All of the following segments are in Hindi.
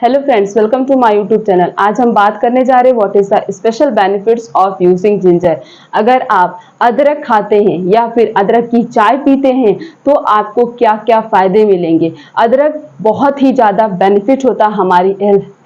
Hello friends, welcome to my YouTube channel. आज हम बात करने जा रहे हैं what is the special benefits of using ginger. अगर आप अदरक खाते हैं या फिर अदरक की चाय पीते हैं तो आपको क्या क्या फायदे मिलेंगे। अदरक बहुत ही ज़्यादा बेनिफिट होता है हमारी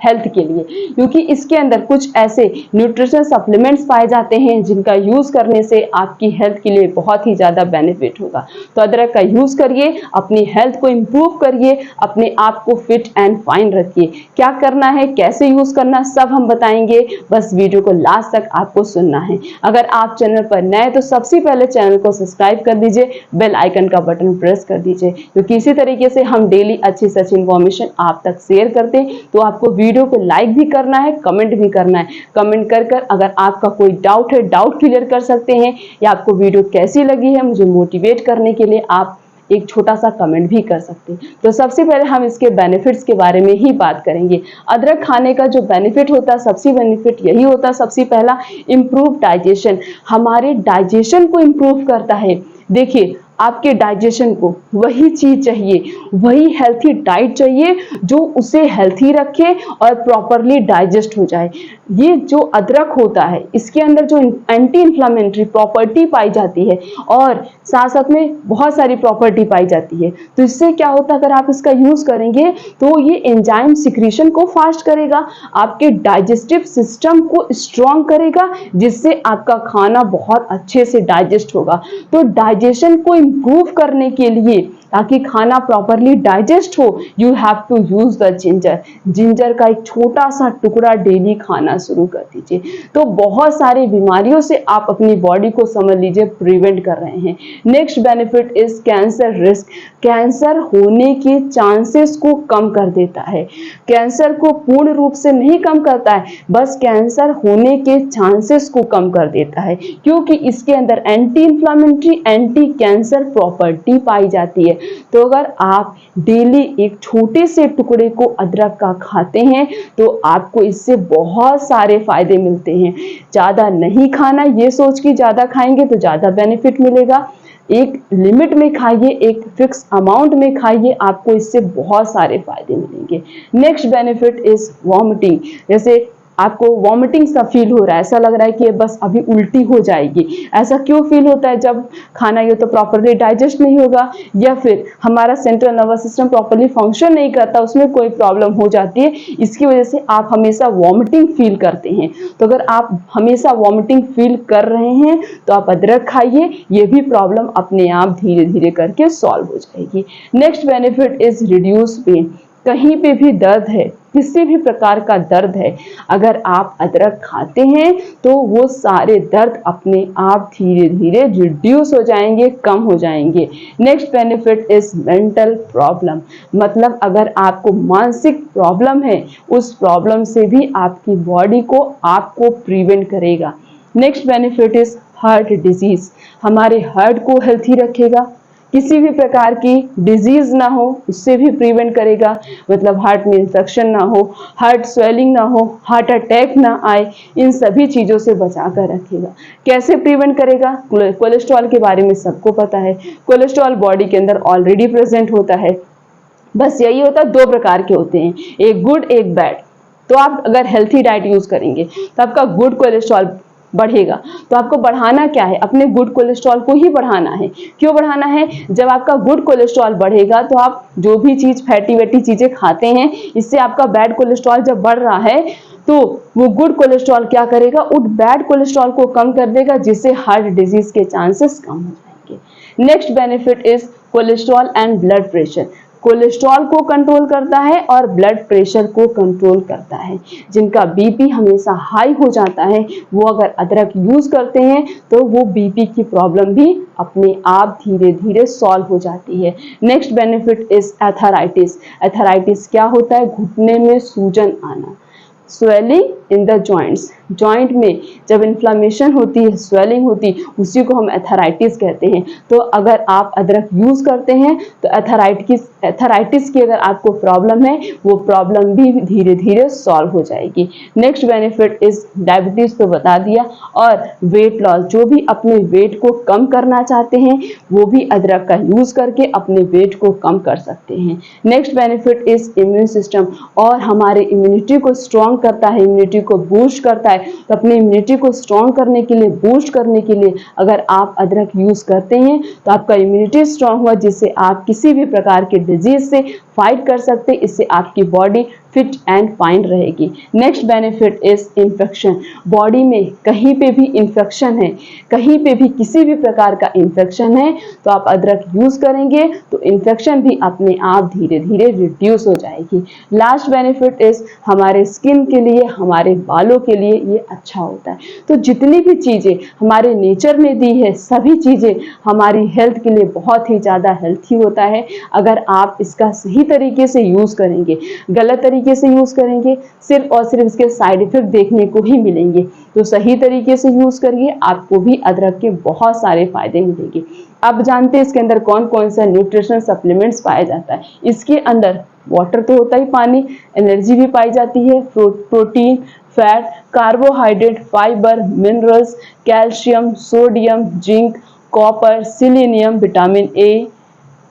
हेल्थ के लिए, क्योंकि इसके अंदर कुछ ऐसे न्यूट्रिशन सप्लीमेंट्स पाए जाते हैं जिनका यूज़ करने से आपकी हेल्थ के लिए बहुत ही ज़्यादा बेनिफिट होगा। तो अदरक का यूज़ करिए, अपनी हेल्थ को इम्प्रूव करिए, अपने आप को फिट एंड फाइन रखिए। क्या करना है, कैसे यूज़ करना, सब हम बताएंगे। बस वीडियो को लास्ट तक आपको सुनना है। अगर आप चैनल पर नए तो सबसे पहले चैनल को सब्सक्राइब कर दीजिए, बेल आइकन का बटन प्रेस कर दीजिए, क्योंकि इसी तरीके से हम डेली अच्छी से अच्छी इन्फॉर्मेशन आप तक शेयर करते हैं। तो आपको वीडियो को लाइक भी करना है, कमेंट भी करना है। कमेंट कर कर अगर आपका कोई डाउट है, डाउट क्लियर कर सकते हैं, या आपको वीडियो कैसी लगी है मुझे मोटिवेट करने के लिए आप एक छोटा सा कमेंट भी कर सकते हैं। तो सबसे पहले हम इसके बेनिफिट्स के बारे में ही बात करेंगे। अदरक खाने का जो बेनिफिट होता है, सबसे बेनिफिट यही होता है। सबसे पहला, इम्प्रूव डाइजेशन। हमारे डाइजेशन को इम्प्रूव करता है। देखिए, आपके डाइजेशन को वही चीज चाहिए, वही हेल्थी डाइट चाहिए जो उसे हेल्थी रखे और प्रॉपरली डाइजेस्ट हो जाए। ये जो अदरक होता है इसके अंदर जो एंटी इन्फ्लामेटरी प्रॉपर्टी पाई जाती है और साथ साथ में बहुत सारी प्रॉपर्टी पाई जाती है। तो इससे क्या होता है, अगर आप इसका यूज करेंगे तो ये एंजाइम सिक्रीशन को फास्ट करेगा, आपके डाइजेस्टिव सिस्टम को स्ट्रॉन्ग करेगा, जिससे आपका खाना बहुत अच्छे से डाइजेस्ट होगा। तो डाइजेशन को इंप्रूव करने के लिए, ताकि खाना प्रॉपरली डाइजेस्ट हो, you have to use the ginger. Ginger का एक छोटा सा टुकड़ा डेली खाना शुरू कर दीजिए, तो बहुत सारी बीमारियों से आप अपनी बॉडी को समझ लीजिए प्रिवेंट कर रहे हैं। Next benefit is cancer risk. Cancer होने के चांसेस को कम कर देता है। कैंसर को पूर्ण रूप से नहीं कम करता है, बस कैंसर होने के चांसेस को कम कर देता है, क्योंकि इसके अंदर anti inflammatory, anti cancer property पाई जाती है। तो अगर आप डेली एक छोटे से टुकड़े को अदरक का खाते हैं तो आपको इससे बहुत सारे फायदे मिलते हैं। ज्यादा नहीं खाना, ये सोच के ज्यादा खाएंगे तो ज्यादा बेनिफिट मिलेगा। एक लिमिट में खाइए, एक फिक्स अमाउंट में खाइए, आपको इससे बहुत सारे फायदे मिलेंगे। Next benefit is vomiting. जैसे आपको वॉमिटिंग सा फील हो रहा है, ऐसा लग रहा है कि बस अभी उल्टी हो जाएगी। ऐसा क्यों फील होता है? जब खाना ये तो प्रॉपरली डाइजेस्ट नहीं होगा, या फिर हमारा central nervous system properly function नहीं करता, उसमें कोई प्रॉब्लम हो जाती है, इसकी वजह से आप हमेशा वॉमिटिंग फील करते हैं। तो अगर आप हमेशा वॉमिटिंग फील कर रहे हैं तो आप अदरक खाइए, ये भी प्रॉब्लम अपने आप धीरे धीरे करके सॉल्व हो जाएगी। Next benefit is reduce pain. कहीं पे भी दर्द है, किसी भी प्रकार का दर्द है, अगर आप अदरक खाते हैं तो वो सारे दर्द अपने आप धीरे धीरे रिड्यूस हो जाएंगे, कम हो जाएंगे। Next benefit is mental problem. मतलब अगर आपको मानसिक प्रॉब्लम है, उस प्रॉब्लम से भी आपकी बॉडी को आपको प्रिवेंट करेगा। Next benefit is heart disease. हमारे हार्ट को हेल्थी रखेगा, किसी भी प्रकार की डिजीज ना हो उससे भी प्रिवेंट करेगा। मतलब हार्ट में इंफेक्शन ना हो, हार्ट स्वेलिंग ना हो, हार्ट अटैक ना आए, इन सभी चीजों से बचा कर रखेगा। कैसे प्रिवेंट करेगा? कोलेस्ट्रॉल के बारे में सबको पता है। कोलेस्ट्रॉल बॉडी के अंदर ऑलरेडी प्रेजेंट होता है। बस यही होता है, दो प्रकार के होते हैं, एक गुड एक बैड। तो आप अगर हेल्थी डाइट यूज करेंगे तो आपका गुड कोलेस्ट्रॉल बढ़ेगा। तो आपको बढ़ाना क्या है? अपने गुड कोलेस्ट्रॉल को ही बढ़ाना है। क्यों बढ़ाना है? जब आपका गुड कोलेस्ट्रॉल बढ़ेगा तो आप जो भी चीज फैटी वैटी चीजें खाते हैं, इससे आपका बैड कोलेस्ट्रॉल जब बढ़ रहा है तो वो गुड कोलेस्ट्रॉल क्या करेगा, उस बैड कोलेस्ट्रॉल को कम कर देगा, जिससे हार्ट डिजीज के चांसेस कम हो जाएंगे। Next benefit is cholesterol and blood pressure. Cholesterol को कंट्रोल करता है और ब्लड प्रेशर को कंट्रोल करता है। जिनका बीपी हमेशा हाई हो जाता है, वो अगर अदरक यूज करते हैं तो वो बीपी की प्रॉब्लम भी अपने आप धीरे धीरे सॉल्व हो जाती है। Next benefit is arthritis. Arthritis क्या होता है? घुटने में सूजन आना, swelling in the joints. Joint में जब इन्फ्लामेशन होती है, स्वेलिंग होती है, उसी को हम एथराइटिस कहते हैं। तो अगर आप अदरक यूज करते हैं तो एथराइटिस की अगर आपको प्रॉब्लम है, वो प्रॉब्लम भी धीरे धीरे सॉल्व हो जाएगी। नेक्स्ट बेनिफिट इज डायबिटीज तो बता दिया, और वेट लॉस, जो भी अपने वेट को कम करना चाहते हैं वो भी अदरक का यूज करके अपने वेट को कम कर सकते हैं। Next benefit is immune system, और हमारे इम्यूनिटी को स्ट्रॉन्ग करता है, इम्यूनिटी को बूस्ट करता है। तो अपने इम्यूनिटी को स्ट्रॉन्ग करने के लिए, बूस्ट करने के लिए अगर आप अदरक यूज करते हैं तो आपका इम्यूनिटी स्ट्रॉन्ग हुआ, जिससे आप किसी भी प्रकार के डिजीज से फाइट कर सकते हैं। इससे आपकी बॉडी फिट एंड फाइन रहेगी। Next benefit is infection. Body में कहीं पे भी इन्फेक्शन है, कहीं पे भी किसी भी प्रकार का इन्फेक्शन है, तो आप अदरक यूज करेंगे तो इन्फेक्शन भी अपने आप धीरे धीरे रिड्यूस हो जाएगी। लास्ट बेनिफिट इज हमारे स्किन के लिए, हमारे बालों के लिए ये अच्छा होता है। तो जितनी भी चीजें हमारे नेचर में दी है, सभी चीजें हमारी हेल्थ के लिए बहुत ही ज्यादा हेल्थी होता है। अगर आप इसका सही तरीके से यूज करेंगे, गलत तरीके से यूज करेंगे सिर्फ और सिर्फ इसके साइड इफेक्ट देखने को ही मिलेंगे। तो सही तरीके से यूज करिए, आपको भी अदरक के बहुत सारे फायदे मिलेंगे। अब जानते हैं इसके अंदर कौन कौन सा न्यूट्रिशनल सप्लीमेंट्स पाया जाता है। इसके अंदर वाटर तो होता ही, पानी, एनर्जी भी पाई जाती है, protein, fat, carbohydrate, fibre, minerals, calcium, sodium, zinc, copper, selenium, vitamin A,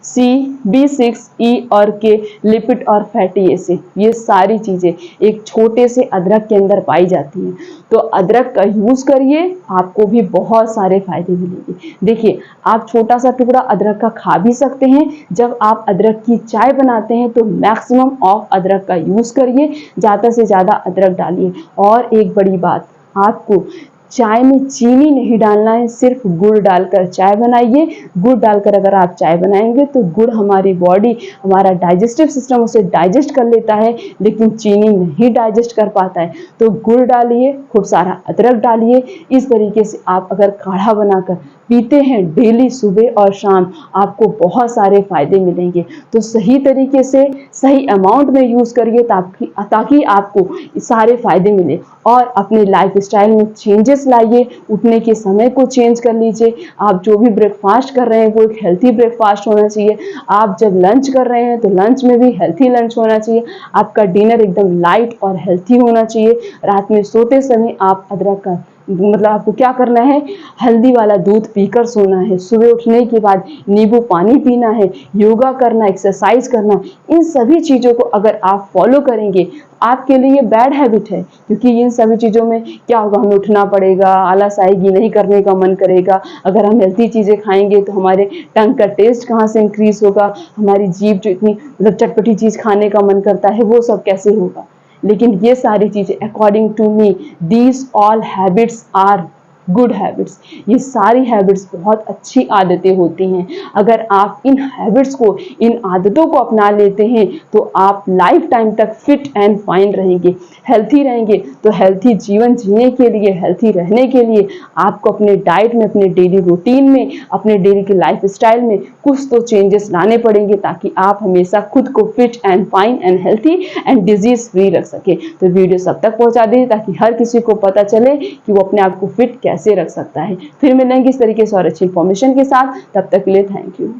C, B6, E और के, लिपिड और फैटी एसिड, ये सारी चीजें एक छोटे से अदरक के अंदर पाई जाती हैं। तो अदरक का यूज करिए, आपको भी बहुत सारे फायदे मिलेंगे। देखिए, आप छोटा सा टुकड़ा अदरक का खा भी सकते हैं। जब आप अदरक की चाय बनाते हैं तो मैक्सिमम ऑफ अदरक का यूज करिए, ज्यादा से ज्यादा अदरक डालिए। और एक बड़ी बात, आपको चाय में चीनी नहीं डालना है, सिर्फ गुड़ डालकर चाय बनाइए। गुड़ डालकर अगर आप चाय बनाएंगे तो गुड़ हमारी बॉडी, हमारा डाइजेस्टिव सिस्टम उसे डाइजेस्ट कर लेता है, लेकिन चीनी नहीं डाइजेस्ट कर पाता है। तो गुड़ डालिए, खूब सारा अदरक डालिए। इस तरीके से आप अगर काढ़ा बनाकर पीते हैं डेली सुबह और शाम, आपको बहुत सारे फायदे मिलेंगे। तो सही तरीके से, सही अमाउंट में यूज करिए ताकि आपको सारे फायदे मिले। और अपने लाइफ स्टाइल में चेंजेस लाइए, उठने के समय को चेंज कर लीजिए। आप जो भी ब्रेकफास्ट कर रहे हैं वो एक हेल्थी ब्रेकफास्ट होना चाहिए। आप जब लंच कर रहे हैं तो लंच में भी हेल्थी लंच होना चाहिए। आपका डिनर एकदम लाइट और हेल्थी होना चाहिए। रात में सोते समय आप अदरक का मतलब आपको क्या करना है, हल्दी वाला दूध पीकर सोना है। सुबह उठने के बाद नींबू पानी पीना है, योगा करना, एक्सरसाइज करना। इन सभी चीज़ों को अगर आप फॉलो करेंगे, आपके लिए बैड हैबिट है, क्योंकि इन सभी चीज़ों में क्या होगा, हमें उठना पड़ेगा, आलस आएगी, नहीं करने का मन करेगा। अगर हम हेल्थी चीज़ें खाएंगे तो हमारे टंग का टेस्ट कहाँ से इंक्रीज होगा, हमारी जीभ जो इतनी मतलब चटपटी चीज़ खाने का मन करता है वो सब कैसे होगा। लेकिन ये सारी चीजें according to me, these all habits are good habits. ये सारी हैबिट्स बहुत अच्छी आदतें होती हैं। अगर आप इन हैबिट्स को, इन आदतों को अपना लेते हैं तो आप लाइफ टाइम तक फिट एंड फाइन रहेंगे, हेल्थी रहेंगे। तो हेल्थी जीवन जीने के लिए, हेल्थी रहने के लिए आपको अपने डाइट में, अपने डेली रूटीन में, अपने डेली के लाइफ स्टाइल में कुछ तो चेंजेस लाने पड़ेंगे, ताकि आप हमेशा खुद को fit and fine and healthy and disease free रख सके। तो वीडियो सब तक पहुंचा दीजिए ताकि हर किसी को पता चले कि वो अपने आप को फिट कैसे रख सकता है। फिर मिलेंगे इस तरीके से और अच्छी इन्फॉर्मेशन के साथ। तब तक के लिए थैंक यू।